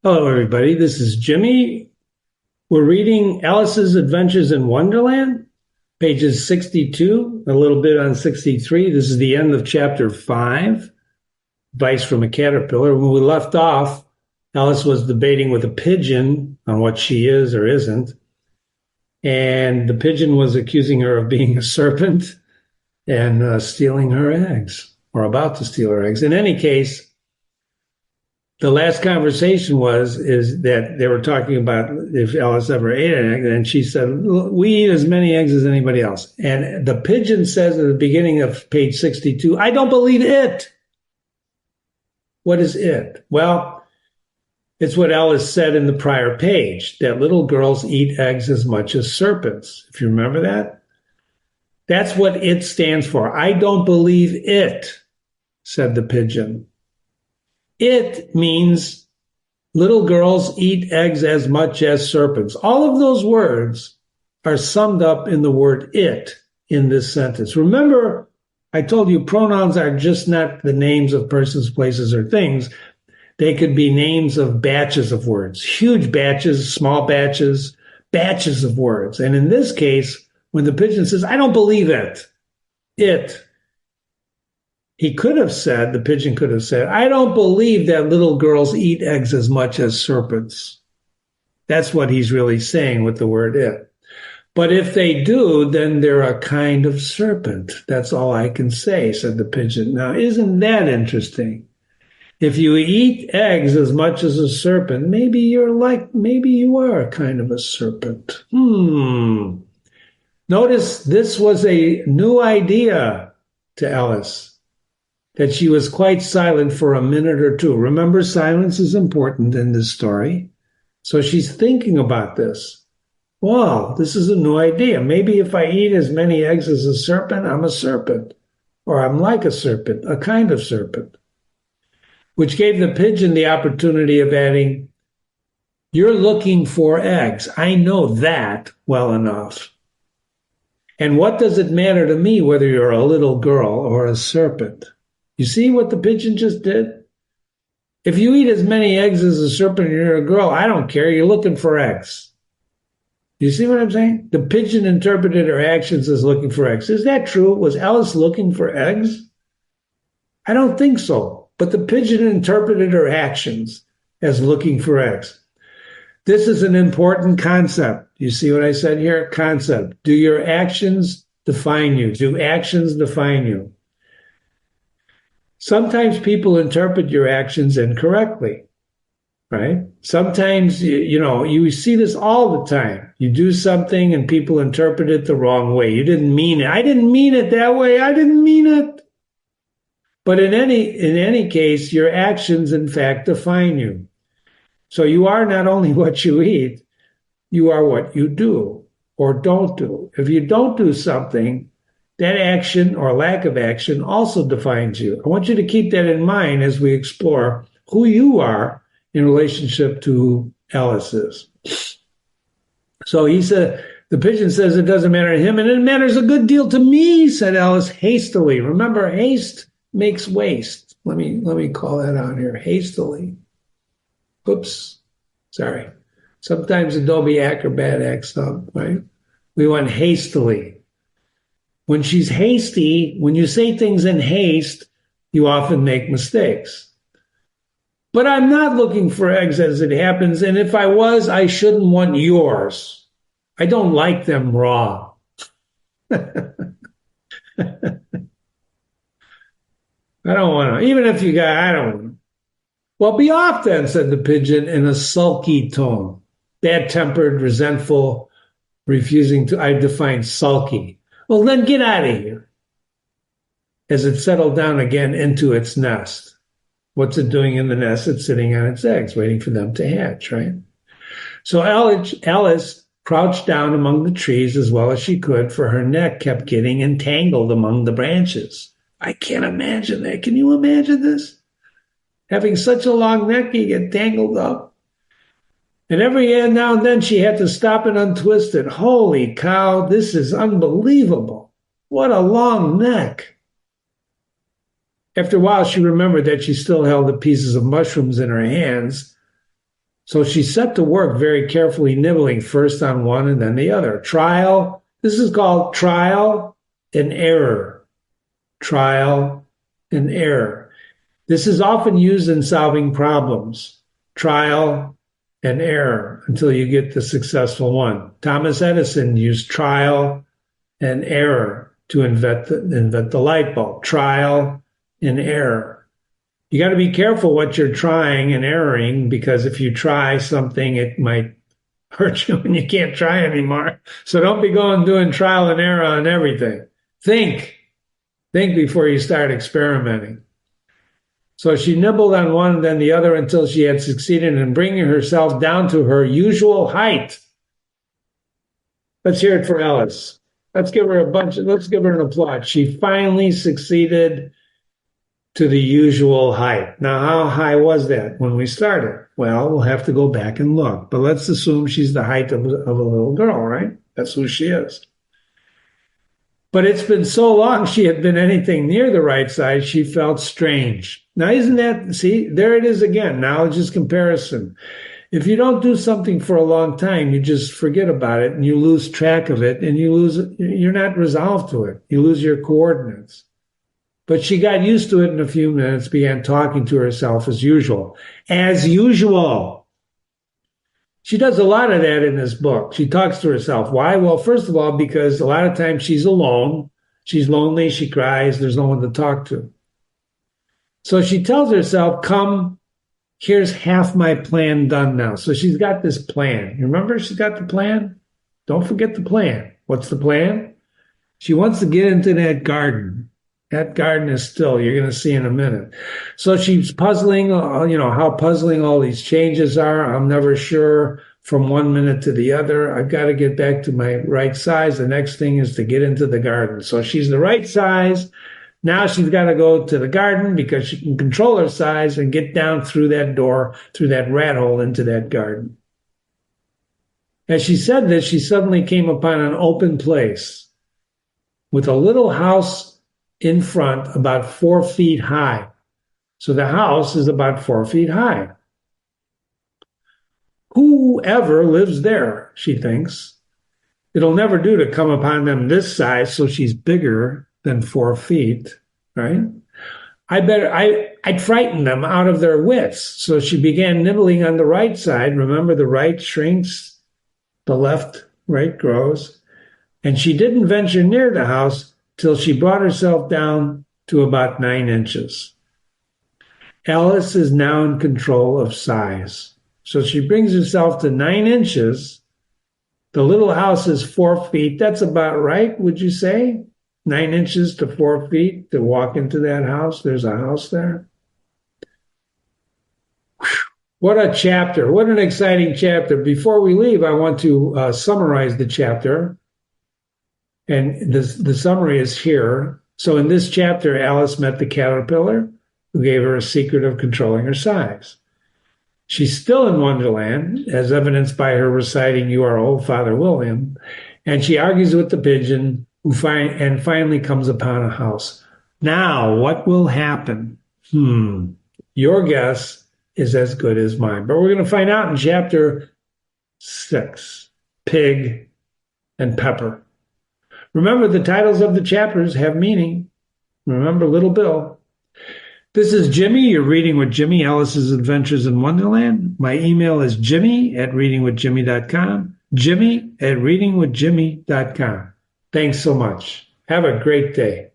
Hello, everybody. This is Jimmy. We're reading Alice's Adventures in Wonderland, pages 62, a little bit on 63. This is the end of chapter 5, Advice from a Caterpillar. When we left off, Alice was debating with a pigeon on what she is or isn't. And the pigeon was accusing her of being a serpent and stealing her eggs, or about to steal her eggs. In any case, the last conversation is that they were talking about if Alice ever ate an egg, and she said, we eat as many eggs as anybody else. And the pigeon says at the beginning of page 62, I don't believe it. What is it? Well, it's what Alice said in the prior page, that little girls eat eggs as much as serpents. If you remember that, that's what it stands for. I don't believe it, said the pigeon. It means little girls eat eggs as much as serpents. All of those words are summed up in the word it in this sentence. Remember, I told you pronouns are just not the names of persons, places, or things. They could be names of batches of words, huge batches, small batches, batches of words. And in this case, when the pigeon says, I don't believe it, he could have said, the pigeon could have said, I don't believe that little girls eat eggs as much as serpents. That's what he's really saying with the word it. But if they do, then they're a kind of serpent. That's all I can say, said the pigeon. Now, isn't that interesting? If you eat eggs as much as a serpent, maybe you are a kind of a serpent. Notice this was a new idea to Alice, that she was quite silent for a minute or two. Remember, silence is important in this story. So she's thinking about this. Wow, this is a new idea. Maybe if I eat as many eggs as a serpent, I'm a serpent. Or I'm like a serpent, a kind of serpent. Which gave the pigeon the opportunity of adding, you're looking for eggs. I know that well enough. And what does it matter to me whether you're a little girl or a serpent? You see what the pigeon just did? If you eat as many eggs as a serpent and you're a girl, I don't care. You're looking for eggs. You see what I'm saying? The pigeon interpreted her actions as looking for eggs. Is that true? Was Alice looking for eggs? I don't think so. But the pigeon interpreted her actions as looking for eggs. This is an important concept. You see what I said here? Concept. Do your actions define you? Do actions define you? Sometimes people interpret your actions incorrectly, right? Sometimes, you see this all the time. You do something and people interpret it the wrong way. You didn't mean it. I didn't mean it that way. I didn't mean it. But in any case, your actions, in fact, define you. So you are not only what you eat, you are what you do or don't do. If you don't do something, that action or lack of action also defines you. I want you to keep that in mind as we explore who you are in relationship to who Alice is. So the pigeon says it doesn't matter to him, and it matters a good deal to me, said Alice hastily. Remember, haste makes waste. Let me call that out here, hastily. Oops, sorry. Sometimes Adobe Acrobat acts up, right? We went hastily. When she's hasty, when you say things in haste, you often make mistakes. But I'm not looking for eggs as it happens, and if I was, I shouldn't want yours. I don't like them raw. I don't want to. Even if you got, I don't want to. Well, be off then, said the pigeon in a sulky tone. Bad-tempered, resentful, refusing to, I define sulky. Well, then get out of here. As it settled down again into its nest. What's it doing in the nest? It's sitting on its eggs, waiting for them to hatch, right? So Alice crouched down among the trees as well as she could, for her neck kept getting entangled among the branches. I can't imagine that. Can you imagine this? Having such a long neck, you get tangled up. And every now and then she had to stop and untwist it. Holy cow, this is unbelievable. What a long neck. After a while, she remembered that she still held the pieces of mushrooms in her hands, So she set to work very carefully nibbling first on one and then the other. Trial. This is called trial and error. Trial and error. This is often used in solving problems. Trial and error until you get the successful one. Thomas Edison used trial and error to invent the light bulb. Trial and error. You got to be careful what you're trying and erroring, because if you try something, it might hurt you and you can't try anymore. So don't be doing trial and error on everything. Think before you start experimenting. So she nibbled on one and then the other until she had succeeded in bringing herself down to her usual height. Let's hear it for Alice. Let's give her an applause. She finally succeeded to the usual height. Now, how high was that when we started? Well, we'll have to go back and look. But let's assume she's the height of a little girl, right? That's who she is. But it's been so long she had been anything near the right size, she felt strange. Now, see, there it is again. Knowledge is comparison. If you don't do something for a long time, you just forget about it and you lose track of it and you're not resolved to it. You lose your coordinates. But she got used to it in a few minutes, began talking to herself as usual. As usual. She does a lot of that in this book. She talks to herself. Why? Well, first of all, because a lot of times she's alone. She's lonely. She cries. There's no one to talk to. So she tells herself, come, here's half my plan done now. So she's got this plan. You remember she's got the plan? Don't forget the plan. What's the plan? She wants to get into that garden. That garden is still, you're going to see in a minute. So she's puzzling, how puzzling all these changes are. I'm never sure from one minute to the other. I've got to get back to my right size. The next thing is to get into the garden. So she's the right size. Now she's got to go to the garden because she can control her size and get down through that door, through that rat hole into that garden. As she said this, she suddenly came upon an open place with a little house in front about 4 feet high. So the house is about 4 feet high. Whoever lives there, she thinks. It'll never do to come upon them this size, so she's bigger than 4 feet, right? I'd frighten them out of their wits. So she began nibbling on the right side. Remember, the right shrinks, the right grows. And she didn't venture near the house till she brought herself down to about 9 inches. Alice is now in control of size. So she brings herself to 9 inches. The little house is 4 feet. That's about right, would you say? 9 inches to 4 feet to walk into that house. There's a house there. What a chapter. What an exciting chapter. Before we leave, I want to summarize the chapter. And the summary is here. So in this chapter, Alice met the caterpillar who gave her a secret of controlling her size. She's still in Wonderland, as evidenced by her reciting, "You are old, Father William." And she argues with the pigeon and finally comes upon a house. Now, what will happen? Your guess is as good as mine. But we're going to find out in chapter 6, Pig and Pepper. Remember, the titles of the chapters have meaning. Remember Little Bill. This is Jimmy. You're reading with Jimmy, Alice's Adventures in Wonderland. My email is jimmy@readingwithjimmy.com. Jimmy@readingwithjimmy.com. Thanks so much. Have a great day.